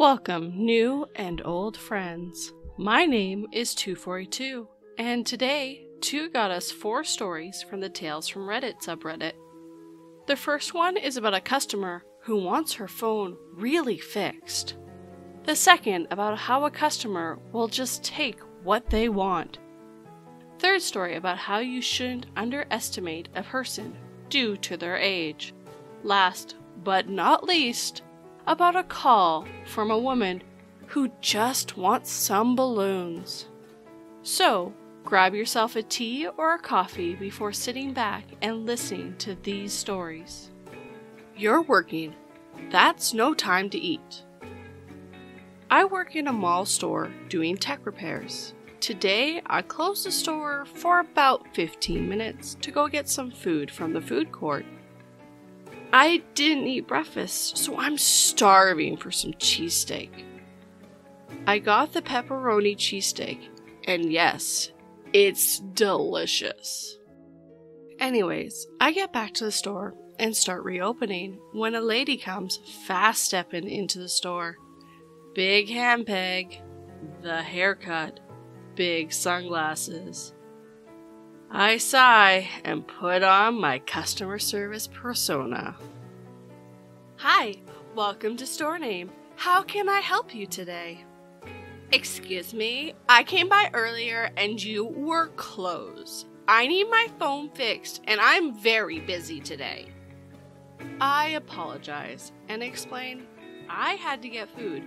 Welcome, new and old friends. My name is 242, and today, 2 got us 4 stories from the Tales from Reddit subreddit. The first one is about a customer who wants her phone really fixed. The second about how a customer will just take what they want. Third story about how you shouldn't underestimate a person due to their age. Last but not least, about a call from a woman who just wants some balloons. So, grab yourself a tea or a coffee before sitting back and listening to these stories. You're working. That's no time to eat. I work in a mall store doing tech repairs. Today, I closed the store for about 15 minutes to go get some food from the food court. I didn't eat breakfast, so I'm starving for some cheesesteak. I got the pepperoni cheesesteak, and yes, it's delicious. Anyways, I get back to the store and start reopening when a lady comes fast stepping into the store. Big handbag, the haircut, big sunglasses. I sigh and put on my customer service persona. Hi, welcome to Store Name. How can I help you today? Excuse me, I came by earlier and you were closed. I need my phone fixed and I'm very busy today. I apologize and explain I had to get food.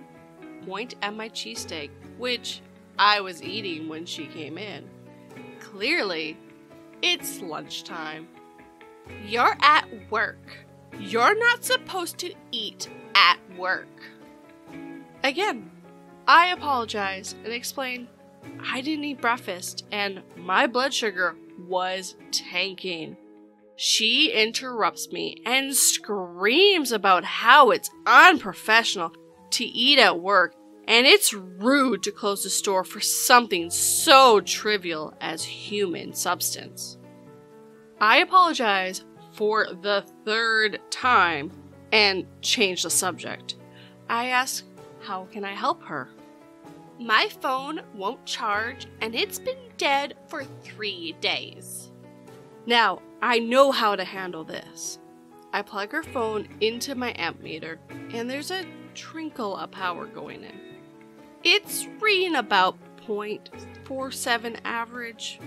Point at my cheesesteak, which I was eating when she came in. Clearly, it's lunchtime. You're at work. You're not supposed to eat at work. Again, I apologize and explain I didn't eat breakfast and my blood sugar was tanking. She interrupts me and screams about how it's unprofessional to eat at work and it's rude to close the store for something so trivial as human substance. I apologize for the 3rd time and change the subject. I ask, how can I help her? My phone won't charge and it's been dead for 3 days. Now, I know how to handle this. I plug her phone into my amp meter and there's a trickle of power going in. It's reading about 0.47 average.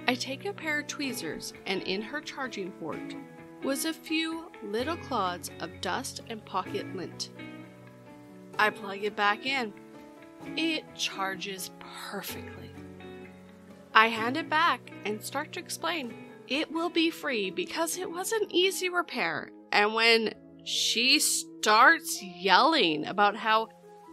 I take a pair of tweezers and in her charging port was a few little clods of dust and pocket lint. I plug it back in. It charges perfectly. I hand it back and start to explain it will be free because it was an easy repair. And when she starts yelling about how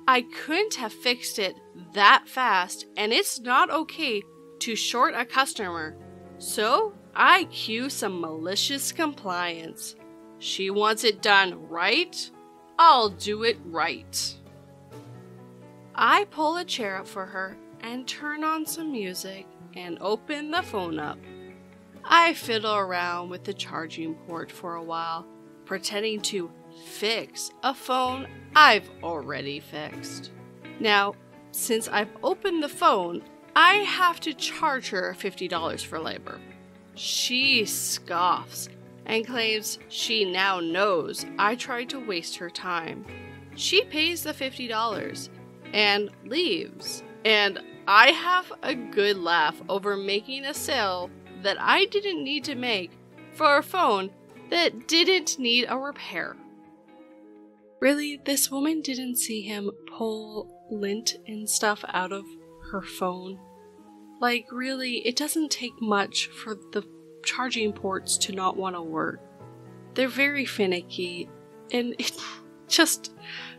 I couldn't have fixed it that fast and it's not okay to short a customer, so I cue some malicious compliance. She wants it done right, I'll do it right. I pull a chair up for her and turn on some music and open the phone up. I fiddle around with the charging port for a while, pretending to fix a phone I've already fixed. Now, since I've opened the phone, I have to charge her $50 for labor. She scoffs and claims she now knows I tried to waste her time. She pays the $50 and leaves, and I have a good laugh over making a sale that I didn't need to make for a phone that didn't need a repair. Really, this woman didn't see him pull lint and stuff out of her phone? Like, really, it doesn't take much for the charging ports to not want to work. They're very finicky, and it just,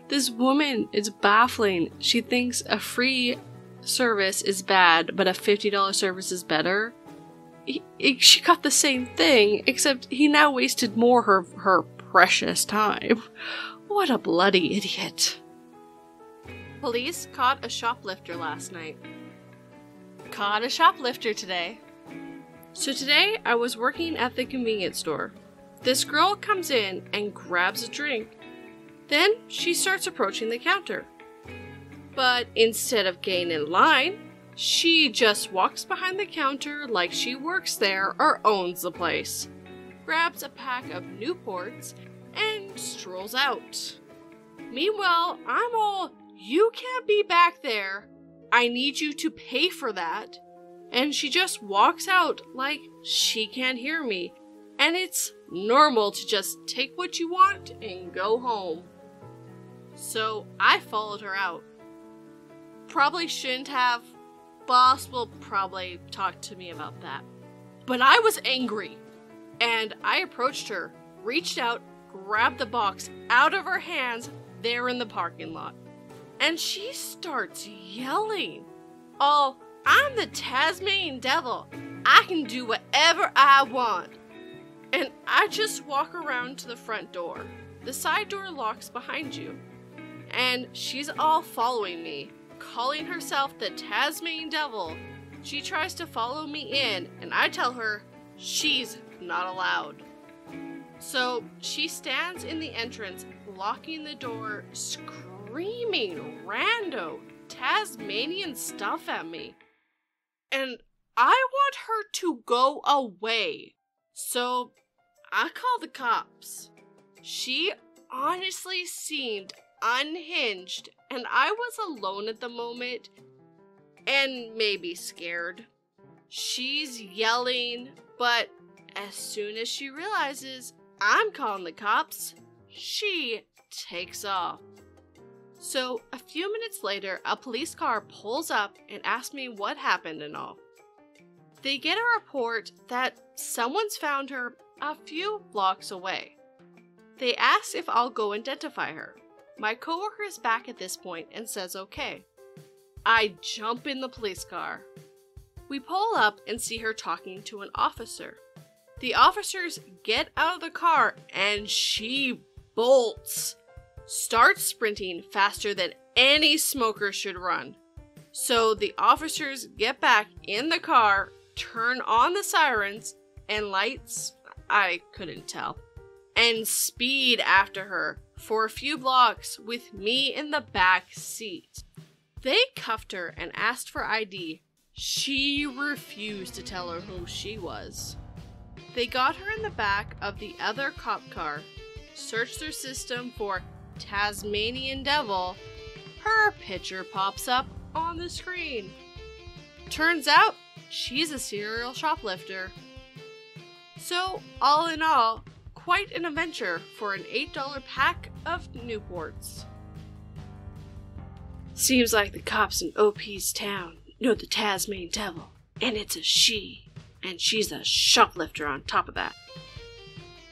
this woman is baffling. She thinks a free service is bad, but a $50 service is better. She got the same thing, except he now wasted more of her precious time. What a bloody idiot. Police caught a shoplifter last night. Caught a shoplifter today. So today I was working at the convenience store. This girl comes in and grabs a drink. Then she starts approaching the counter. But instead of getting in line, she just walks behind the counter like she works there or owns the place, grabs a pack of Newports, and strolls out. Meanwhile, I'm all, "You can't be back there. I need you to pay for that." And she just walks out like she can't hear me, and it's normal to just take what you want and go home. So I followed her out. Probably shouldn't have. Boss will probably talk to me about that. But I was angry, and I approached her, reached out, grabbed the box out of her hands there in the parking lot. And she starts yelling, "Oh, I'm the Tasmanian devil. I can do whatever I want." And I just walk around to the front door. The side door locks behind you. And she's all following me, calling herself the Tasmanian devil. She tries to follow me in, and I tell her she's not allowed. So she stands in the entrance, blocking the door, screaming rando Tasmanian stuff at me. And I want her to go away. So I call the cops. She honestly seemed unhinged, and I was alone at the moment and maybe scared. She's yelling, but as soon as she realizes I'm calling the cops, she takes off. So a few minutes later, a police car pulls up and asks me what happened and all. They get a report that someone's found her a few blocks away. They ask if I'll go identify her. My coworker is back at this point and says okay. I jump in the police car. We pull up and see her talking to an officer. The officers get out of the car and she bolts. Starts sprinting faster than any smoker should run. So the officers get back in the car, turn on the sirens and lights, I couldn't tell, and speed after her for a few blocks with me in the back seat. They cuffed her and asked for ID. She refused to tell her who she was. They got her in the back of the other cop car, searched their system for Tasmanian devil. Her picture pops up on the screen. Turns out she's a serial shoplifter. So all in all, quite an adventure for an $8 pack of Newports. Seems like the cops in OP's town know the Tasmanian devil, and it's a she, and she's a shoplifter on top of that.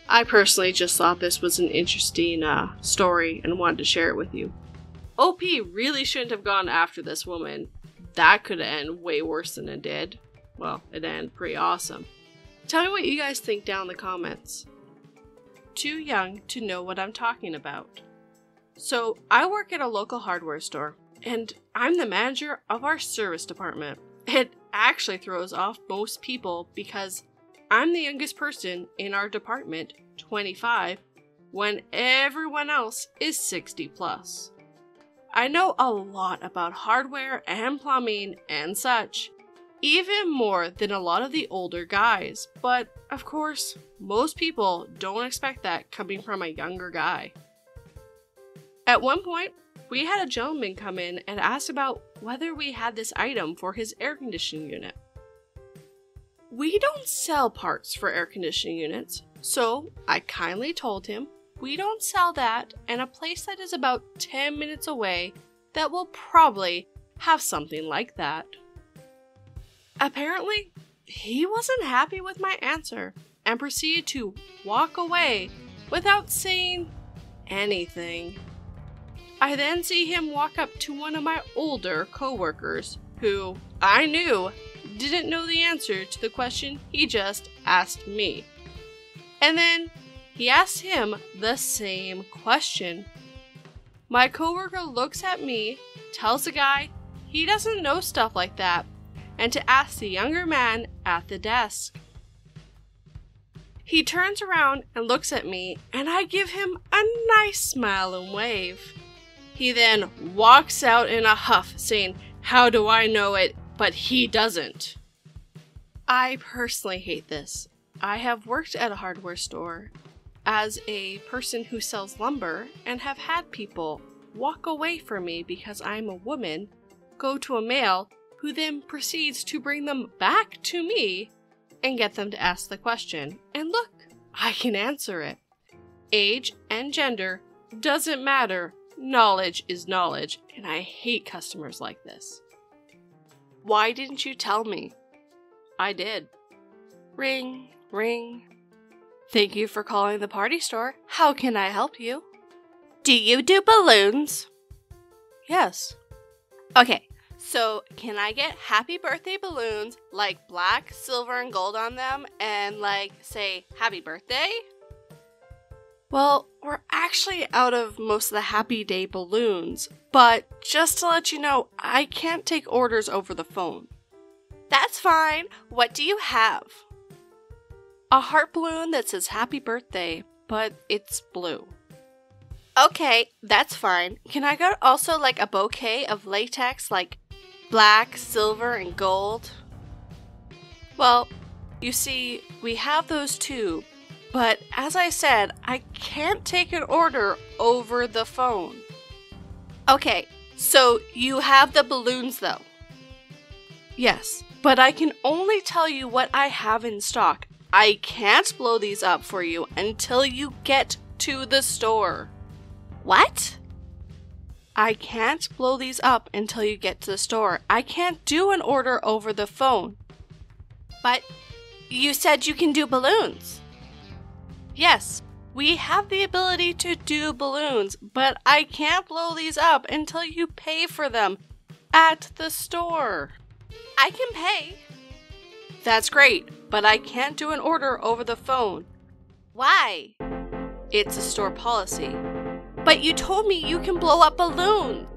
I personally just thought this was an interesting story and wanted to share it with you. OP really shouldn't have gone after this woman. That could end way worse than it did. Well, it ended pretty awesome. Tell me what you guys think down in the comments. Too young to know what I'm talking about. So, I work at a local hardware store, and I'm the manager of our service department. It actually throws off most people because I'm the youngest person in our department, 25, when everyone else is 60 plus. I know a lot about hardware and plumbing and such, even more than a lot of the older guys, but of course, most people don't expect that coming from a younger guy. At one point, we had a gentleman come in and ask about whether we had this item for his air conditioning unit. We don't sell parts for air conditioning units, so I kindly told him we don't sell that, and a place that is about 10 minutes away that will probably have something like that. Apparently, he wasn't happy with my answer and proceeded to walk away without saying anything. I then see him walk up to one of my older coworkers who I knew didn't know the answer to the question he just asked me. And then he asked him the same question. My coworker looks at me, tells the guy he doesn't know stuff like that, and to ask the younger man at the desk. He turns around and looks at me, and I give him a nice smile and wave. He then walks out in a huff, saying, "How do I know it, but he doesn't?" I personally hate this. I have worked at a hardware store as a person who sells lumber and have had people walk away from me because I'm a woman, go to a male who then proceeds to bring them back to me and get them to ask the question. And look, I can answer it. Age and gender doesn't matter. Knowledge is knowledge, and I hate customers like this. Why didn't you tell me? I did. Ring, ring. Thank you for calling the party store. How can I help you? Do you do balloons? Yes. Okay, so can I get happy birthday balloons, like black, silver, and gold on them, and say, happy birthday? Well, we're actually out of most of the happy day balloons, but just to let you know, I can't take orders over the phone. That's fine. What do you have? A heart balloon that says happy birthday, but it's blue. Okay, that's fine. Can I get also a bouquet of latex, like black, silver, and gold? Well, you see, we have those too, but as I said, I can't take an order over the phone. Okay, so you have the balloons though? Yes, but I can only tell you what I have in stock. I can't blow these up for you until you get to the store. What? I can't blow these up until you get to the store. I can't do an order over the phone. But you said you can do balloons. Yes, we have the ability to do balloons, but I can't blow these up until you pay for them at the store. I can pay. That's great, but I can't do an order over the phone. Why? It's a store policy. But you told me you can blow up balloons.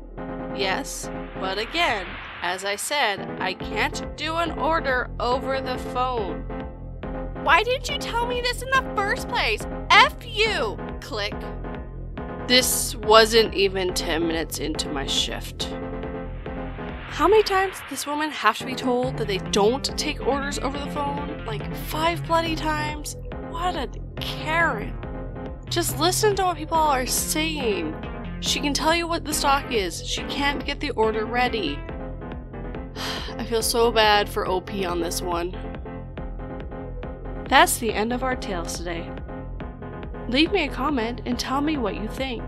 Yes, but again, as I said, I can't do an order over the phone. Why didn't you tell me this in the first place? F you! Click. This wasn't even 10 minutes into my shift. How many times does this woman have to be told that they don't take orders over the phone? 5 bloody times? What a Karen. Just listen to what people are saying. She can tell you what the stock is. She can't get the order ready. I feel so bad for OP on this one. That's the end of our tales today. Leave me a comment and tell me what you think.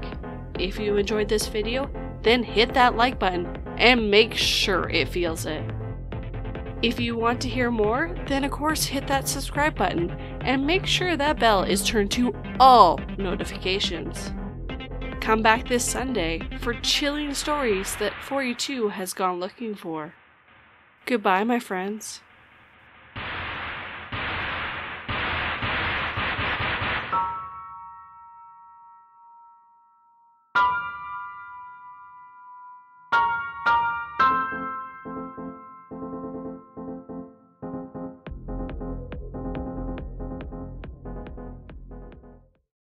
If you enjoyed this video, then hit that like button and make sure it feels it. If you want to hear more, then of course hit that subscribe button and make sure that bell is turned to all notifications. Come back this Sunday for chilling stories that 42 has gone looking for. Goodbye, my friends.